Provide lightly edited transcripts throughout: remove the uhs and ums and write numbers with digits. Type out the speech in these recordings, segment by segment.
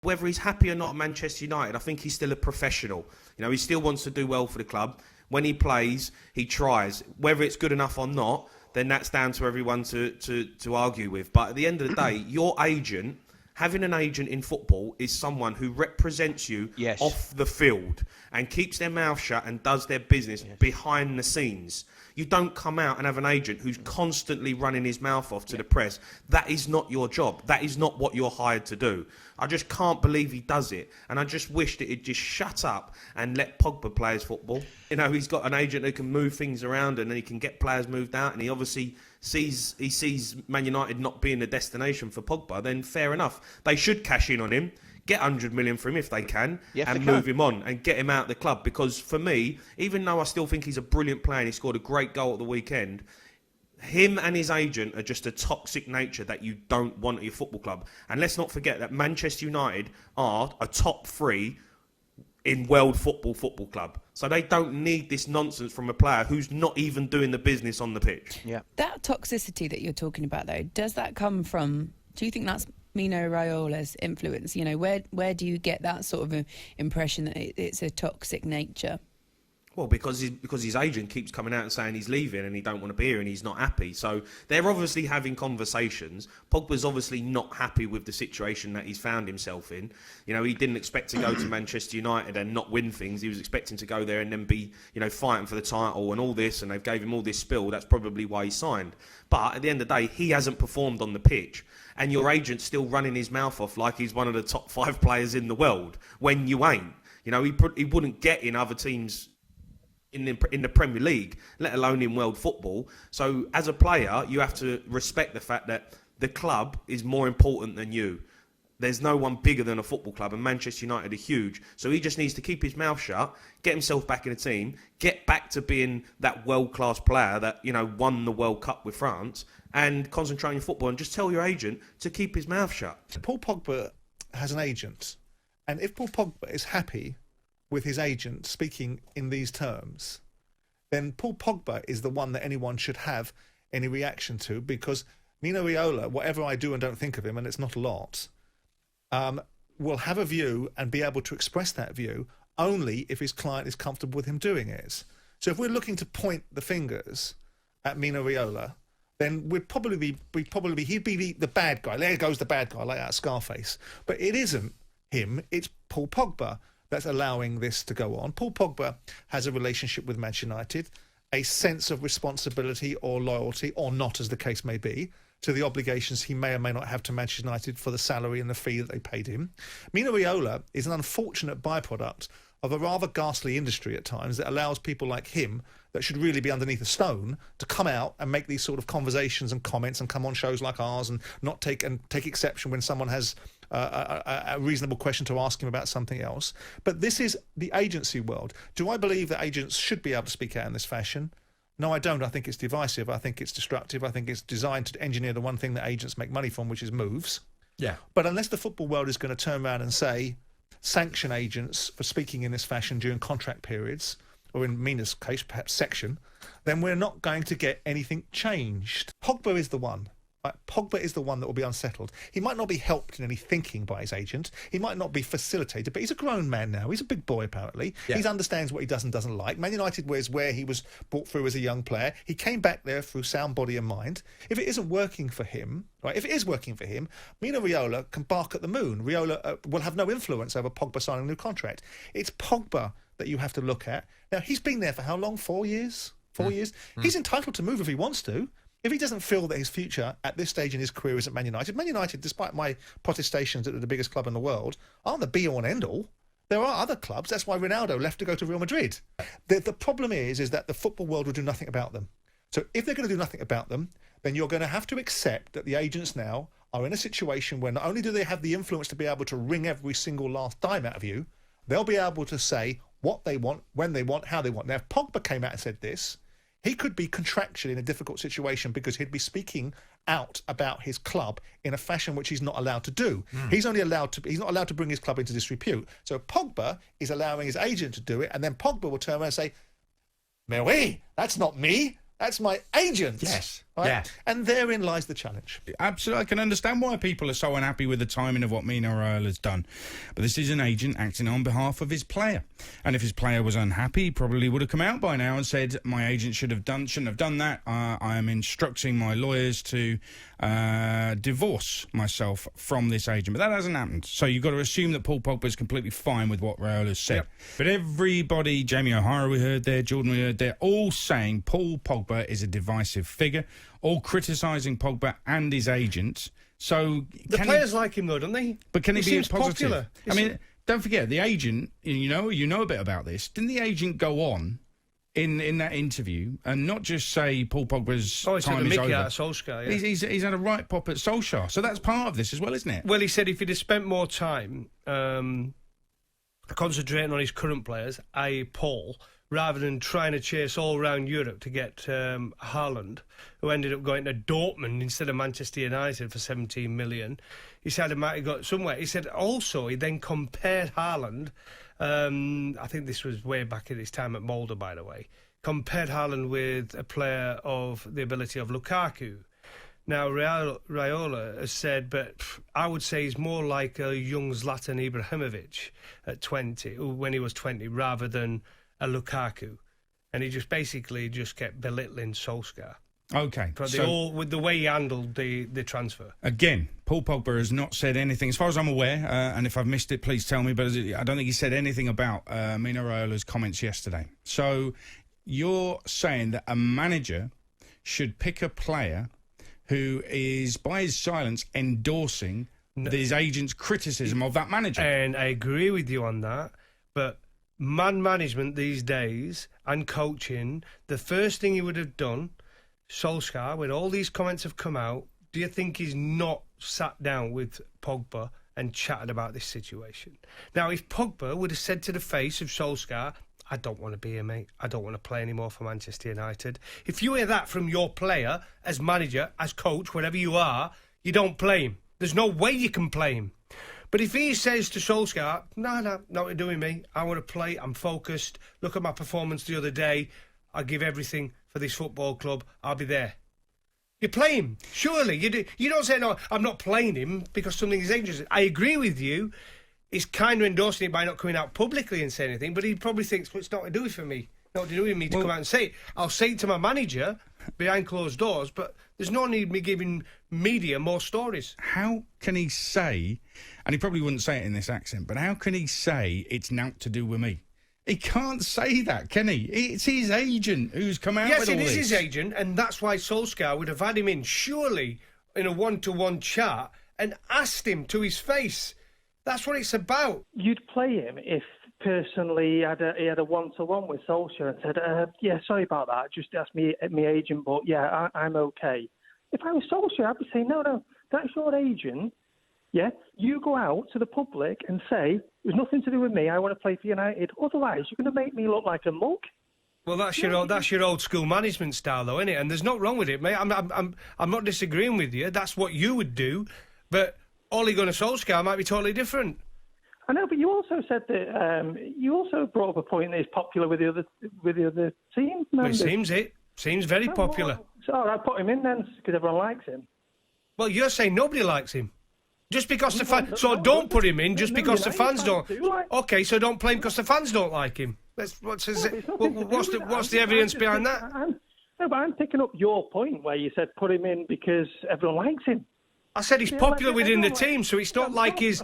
Whether he's happy or not at Manchester United, I think he's still a professional. You know, he still wants to do well for the club. When he plays, he tries. Whether it's good enough or not, then that's down to everyone to argue with. But at the end of the day, your agent, having an agent in football is someone who represents you off the field and keeps their mouth shut and does their business behind the scenes. You don't come out and have an agent who's constantly running his mouth off to the press. That is not your job. That is not what you're hired to do. I just can't believe he does it. And I just wish that he'd just shut up and let Pogba play his football. You know, he's got an agent who can move things around and he can get players moved out. And he obviously sees Man United not being the destination for Pogba. Then fair enough. They should cash in on him. Get 100 million for him if they can, and move him on and get him out of the club. Because for me, even though I still think he's a brilliant player and he scored a great goal at the weekend, him and his agent are just a toxic nature that you don't want at your football club. And let's not forget that Manchester United are a top 3 in world football club. So they don't need this nonsense from a player who's not even doing the business on the pitch. Yeah. That toxicity that you're talking about, though, does that come from... Do you think that's Mino Raiola's influence? You know, where do you get that sort of impression that it's a toxic nature? Well, because his agent keeps coming out and saying he's leaving and he don't want to be here and he's not happy. So they're obviously having conversations. Pogba's obviously not happy with the situation that he's found himself in. You know, he didn't expect to go to Manchester United and not win things. He was expecting to go there and then be, you know, fighting for the title and all this, and they've gave him all this spill. That's probably why he signed. But at the end of the day, he hasn't performed on the pitch. And your agent's still running his mouth off like he's one of the top 5 players in the world when you ain't. You know, he wouldn't get in other teams in the Premier League, let alone in world football. So as a player, you have to respect the fact that the club is more important than you. There's no one bigger than a football club, and Manchester United are huge. So he just needs to keep his mouth shut, get himself back in the team, get back to being that world-class player that, you know, won the World Cup with France, and concentrate on your football and just tell your agent to keep his mouth shut. Paul Pogba has an agent, and if Paul Pogba is happy with his agent speaking in these terms, then Paul Pogba is the one that anyone should have any reaction to, because Mino Raiola, whatever I do and don't think of him, and it's not a lot, will have a view and be able to express that view only if his client is comfortable with him doing it. So if we're looking to point the fingers at Mino Raiola, then he'd be the bad guy. There goes the bad guy, like that Scarface. But it isn't him, it's Paul Pogba that's allowing this to go on. Paul Pogba has a relationship with Manchester United, a sense of responsibility or loyalty, or not as the case may be, to the obligations he may or may not have to Manchester United for the salary and the fee that they paid him. Mino Raiola is an unfortunate byproduct of a rather ghastly industry at times that allows people like him, that should really be underneath a stone, to come out and make these sort of conversations and comments and come on shows like ours and not take exception when someone has a reasonable question to ask him about something else. But this is the agency world. Do I believe that agents should be able to speak out in this fashion? No, I don't. I think it's divisive. I think it's destructive. I think it's designed to engineer the one thing that agents make money from, which is moves. Yeah. But unless the football world is going to turn around and say, sanction agents for speaking in this fashion during contract periods, or in Mina's case, perhaps section, then we're not going to get anything changed. Pogba is the one. Right? Pogba is the one that will be unsettled. He might not be helped in any thinking by his agent. He might not be facilitated, but he's a grown man now. He's a big boy, apparently. Yeah. He understands what he does and doesn't like. Man United was where he was brought through as a young player. He came back there through sound body and mind. If it isn't working for him, right? If it is working for him, Mino Raiola can bark at the moon. Raiola will have no influence over Pogba signing a new contract. It's Pogba that you have to look at. Now, he's been there for how long? 4 years? 4 years? He's entitled to move if he wants to. If he doesn't feel that his future at this stage in his career is at Man United, despite my protestations that they're the biggest club in the world, aren't the be-all and end-all. There are other clubs. That's why Ronaldo left to go to Real Madrid. The problem is that the football world will do nothing about them. So if they're going to do nothing about them, then you're going to have to accept that the agents now are in a situation where not only do they have the influence to be able to wring every single last dime out of you, they'll be able to say what they want, when they want, how they want. Now, if Pogba came out and said this, he could be contractually in a difficult situation because he'd be speaking out about his club in a fashion which he's not allowed to do. He's not allowed to bring his club into disrepute. So Pogba is allowing his agent to do it, and then Pogba will turn around and say, "Mais oui, that's not me. That's my agent." Yes. Right? Yeah. And therein lies the challenge. Absolutely, I can understand why people are so unhappy with the timing of what Mino Raiola has done. But this is an agent acting on behalf of his player. And if his player was unhappy, he probably would have come out by now and said, my agent shouldn't have done that. I am instructing my lawyers to divorce myself from this agent. But that hasn't happened. So you've got to assume that Paul Pogba is completely fine with what Raiola's said. Yep. But everybody, Jamie Ohara we heard there, Jordan we heard there, all saying Paul Pogba is a divisive figure, all criticising Pogba and his agent. So the players like him though, don't they? But can he be a seems positive? popular. I mean, don't forget the agent. You know a bit about this. Didn't the agent go on in that interview and not just say Paul Pogba's he's had a time is mickey over? out of Solskjaer. Yeah. He's had a right pop at Solskjaer. So that's part of this as well, isn't it? Well, he said if he'd have spent more time concentrating on his current players, i.e. Paul, rather than trying to chase all around Europe to get Haaland, who ended up going to Dortmund instead of Manchester United for 17 million. He said he might have got somewhere. He said also he then compared Haaland, I think this was way back at his time at Molde, by the way, compared Haaland with a player of the ability of Lukaku. Now, Raiola has said, but I would say he's more like a young Zlatan Ibrahimovic at 20, when he was 20, rather than a Lukaku. And he just basically kept belittling Solskjaer. Okay. With the way he handled the transfer. Again, Paul Pogba has not said anything, as far as I'm aware, and if I've missed it, please tell me, but I don't think he said anything about Mino Raiola's comments yesterday. So you're saying that a manager should pick a player who is, by his silence, endorsing his agent's criticism of that manager. And I agree with you on that, but man management these days and coaching, the first thing he would have done, Solskjaer, when all these comments have come out, do you think he's not sat down with Pogba and chatted about this situation? Now, if Pogba would have said to the face of Solskjaer, I don't want to be here, mate. I don't want to play anymore for Manchester United. If you hear that from your player, as manager, as coach, wherever you are, you don't play him. There's no way you can play him. But if he says to Solskjaer, no, not to do with me. I want to play. I'm focused. Look at my performance the other day. I give everything for this football club. I'll be there. You play him, surely. You don't say, no, I'm not playing him because something is dangerous. I agree with you. He's kind of endorsing it by not coming out publicly and saying anything, but he probably thinks, well, it's not to do with me. Not to do with me to come out and say it. I'll say it to my manager behind closed doors, but there's no need me giving media more stories. How can he say, and he probably wouldn't say it in this accent, but how can he say it's naught to do with me? He can't say that, can he? It's his agent who's come out with all this. Yes, it is his agent, and that's why Solskjaer would have had him in, surely, in a one-to-one chat, and asked him to his face. That's what it's about. You'd play him if, personally, he had a one-to-one with Solskjaer and said, yeah, sorry about that, just ask me my agent, but yeah, I'm okay. If I was Solskjaer, I'd be saying, no, that's your agent. Yeah, you go out to the public and say, there's nothing to do with me, I want to play for United. Otherwise, you're going to make me look like a mug. Well, that's your old school management style, though, isn't it? And there's nothing wrong with it, mate. I'm not disagreeing with you. That's what you would do. But Ole Gunnar Solskjaer might be totally different. I know, but you also said that you also brought up a point that is popular with the other team members. Well, it seems very popular. So I put him in then because everyone likes him. Well, you're saying nobody likes him. Just because the fans... So don't put him in just because the fans don't... OK, so don't play him because the fans don't like him. What's the evidence behind that? No, but I'm picking up your point where you said put him in because everyone likes him. I said he's popular within the team, so it's not like he's...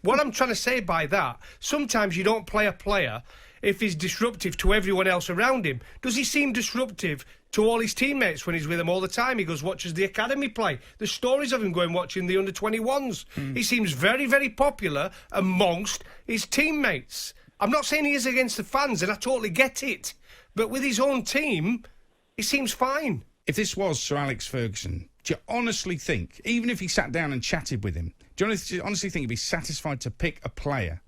What I'm trying to say by that, sometimes you don't play a player if he's disruptive to everyone else around him. Does he seem disruptive to all his teammates when he's with them all the time? He goes, watches the academy play. There's stories of him going watching the under-21s. He seems very, very popular amongst his teammates. I'm not saying he is against the fans, and I totally get it. But with his own team, he seems fine. If this was Sir Alex Ferguson, do you honestly think, even if he sat down and chatted with him, do you honestly think he'd be satisfied to pick a player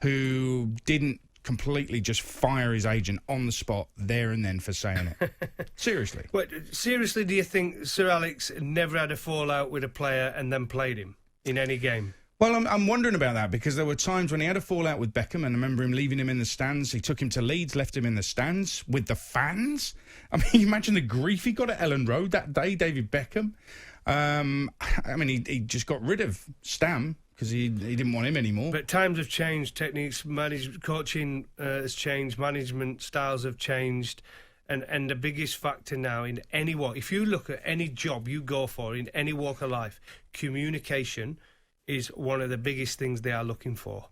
who didn't completely just fire his agent on the spot there and then for saying it? Seriously. Seriously, do you think Sir Alex never had a fallout with a player and then played him in any game? Well, I'm wondering about that because there were times when he had a fallout with Beckham, and I remember him leaving him in the stands. He took him to Leeds, left him in the stands with the fans. I mean, you imagine the grief he got at Ellen Road that day, David Beckham. I mean, he just got rid of Stam because he didn't want him anymore. But times have changed, techniques, coaching has changed, management styles have changed. And the biggest factor now in any walk, if you look at any job you go for in any walk of life, communication is one of the biggest things they are looking for.